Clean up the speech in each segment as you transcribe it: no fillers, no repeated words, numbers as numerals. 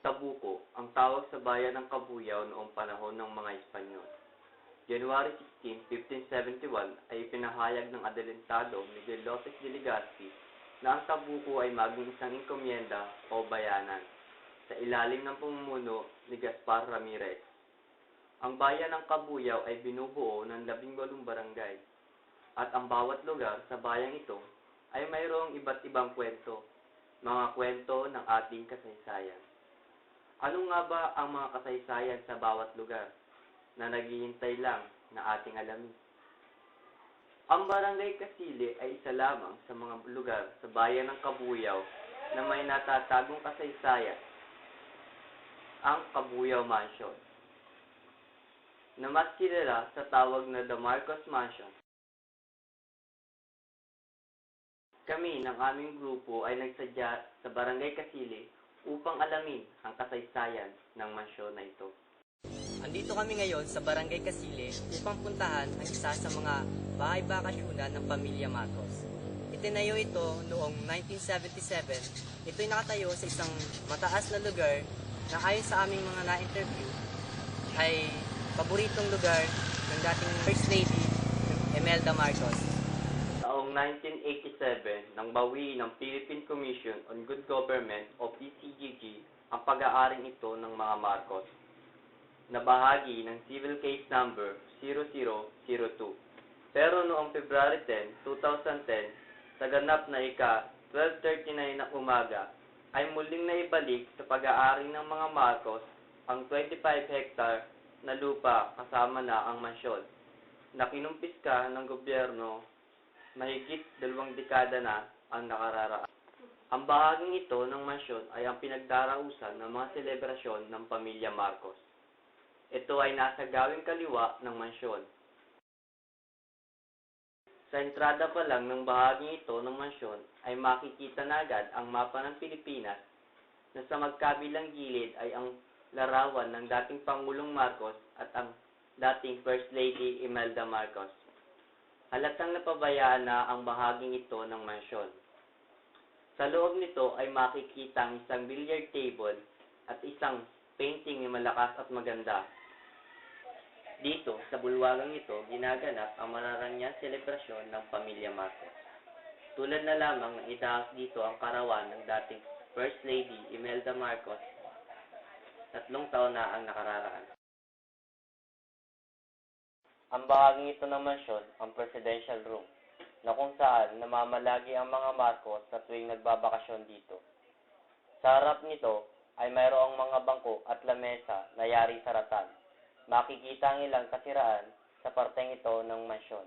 Tabuco ang tawag sa bayan ng Cabuyao noong panahon ng mga Espanyol. January 16, 1571 ay ipinahayag ng Adelantado Miguel Lopez de Legazpi na ang Tabuco ay maging isang enkomienda o bayanan sa ilalim ng pamumuno ni Gaspar Ramirez. Ang bayan ng Cabuyao ay binubuo ng 18 barangay at ang bawat lugar sa bayang ito ay mayroong iba't ibang kwento, mga kwento ng ating kasaysayan. Ano nga ba ang mga kasaysayan sa bawat lugar na naghihintay lang na ating alamin? Ang Barangay Kasili ay isa lamang sa mga lugar sa bayan ng Cabuyao na may natatagong kasaysayan, ang Cabuyao Mansion, na mas kilala sa tawag na The Marcos Mansion. Kami ng aming grupo ay nagsadya sa Barangay Kasili upang alamin ang kasaysayan ng mansyon na ito. Andito kami ngayon sa Barangay Kasili upang puntahan ang isa sa mga bahay bakasyonan ng pamilya Marcos. Itinayo ito noong 1977. Ito'y nakatayo sa isang mataas na lugar na ayon sa aming mga na-interview ay paboritong lugar ng dating First Lady Imelda Marcos. Taong 1987, nang bawi ng Philippine Commission on Good Government o PCGG ang pag-aaring ito ng mga Marcos, na bahagi ng Civil Case Number 0002. Pero noong February 10, 2010, sa ganap na ika-12:39 ng umaga, ay muling naibalik sa pag-aari ng mga Marcos ang 25 hectare na lupa kasama na ang mansyon, na kinumpiska ng gobyerno mahigit 2 dekada na ang nakararaan. Ang bahaging ito ng mansyon ay ang pinagdarausan ng mga selebrasyon ng pamilya Marcos. Ito ay nasa gawing kaliwa ng mansyon. Sa entrada pa lang ng bahaging ito ng mansyon ay makikita na agad ang mapa ng Pilipinas na sa magkabilang gilid ay ang larawan ng dating Pangulong Marcos at ang dating First Lady Imelda Marcos. Halatang napabayaan na ang bahaging ito ng mansyon. Sa loob nito ay makikita ang isang billiard table at isang painting na malakas at maganda. Dito, sa bulwagang ito, ginaganap ang mararanyang selebrasyon ng pamilya Marcos. Tulad na lamang na itaas dito ang karawan ng dating First Lady Imelda Marcos, 3 taon na ang nakararaan. Ang bahaging ito ng mansyon, ang Presidential Room, na kung saan namamalagi ang mga Marcos sa tuwing nagbabakasyon dito. Sa harap nito ay mayroong mga bangko at lamesa na yari sa ratan. Makikita ang ilang kasiraan sa parteng ito ng mansyon.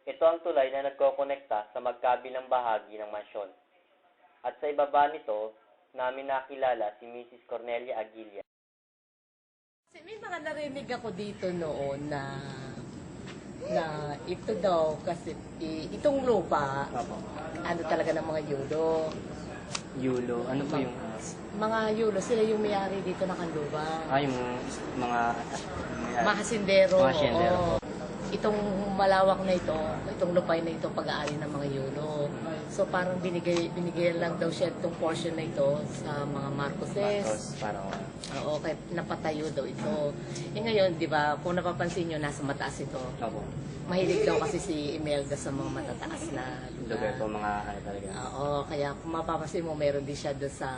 Ito ang tulay na nagkokonekta sa magkabilang bahagi ng mansyon. At sa ibaba nito, namin nakilala si Mrs. Cornelia Aguilia. Kasi may mga narinig ako dito noon na ito daw kasi itong lupa, ano talaga ng mga yulo. Yulo, ano po yung... Mga yulo, sila yung may-ari dito na Kanluba. yung mga... Mahasindero. Mahasindero. Oo. Itong malawak na ito, itong lupay na ito, pag-aari ng mga yulo. So parang binigay lang daw siya itong portion na ito sa mga Marcoses. Marcos, parang... Oo, kaya napatayo daw ito. Ngayon, di ba, kung napapansin nyo, nasa mataas ito. Opo. Mahilig daw kasi si Imelda sa mga matataas na Lugar po, mga ano talaga. Oo, kaya kung mapapansin mo, meron din siya doon sa...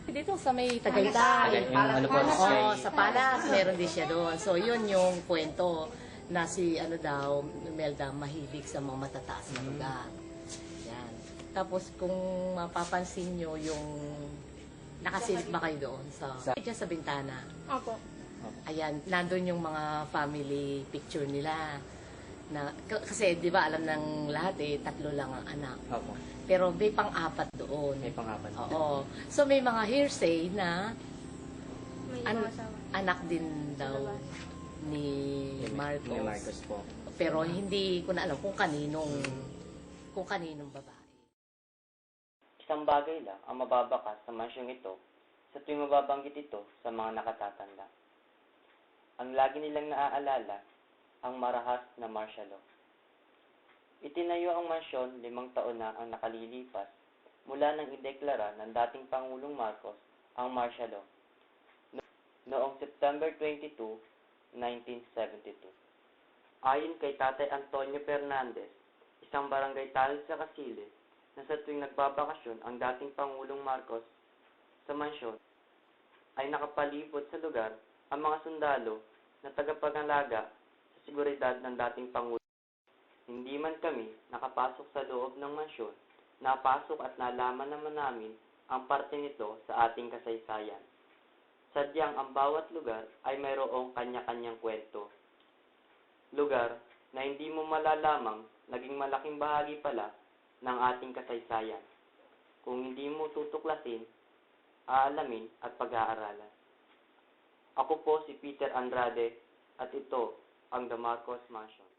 Dito sa may Tagaytay. Yung ano po, Oo, sa Palas, meron din siya doon. So, yun yung kwento na si, Imelda, mahilig sa mga matataas na lugar. Yan. Tapos, kung mapapansin nyo, yung... Nakasilip ba kayo doon? Diyan sa bintana. Opo. Ayan, nandun yung mga family picture nila. Kasi, di ba, alam ng lahat 3 lang ang anak. Opo. Pero may pang-4 doon. May pang-4. Oo. So, may mga hearsay na May mga asawa. anak din daw ni Marcos. Ni Marcos po. Pero hindi ko na alam kung kaninong babae. Isang bagay lang ang mababakas sa mansyong ito sa tuwing mababanggit ito sa mga nakatatanda. Ang lagi nilang naaalala, ang marahas na martial law. Itinayo ang mansyon 5 taon na ang nakalilipas mula nang ideklara ng dating Pangulong Marcos ang martial law noong September 22, 1972. Ayon kay Tatay Antonio Fernandez, isang barangay tanod sa Casile, na sa tuwing nagbabakasyon ang dating Pangulong Marcos sa mansyon, ay nakapalibot sa lugar ang mga sundalo na tagapangalaga sa seguridad ng dating Pangulo. Hindi man kami nakapasok sa loob ng mansyon, napasok at nalaman naman namin ang parte nito sa ating kasaysayan. Sadyang ang bawat lugar ay mayroong kanya-kanyang kwento. Lugar na hindi mo malalamang naging malaking bahagi pala ng ating kasaysayan. Kung hindi mo tutuklasin, aalamin at pag-aaralan. Ako po si Peter Andrade at ito ang The Marcos Mansion.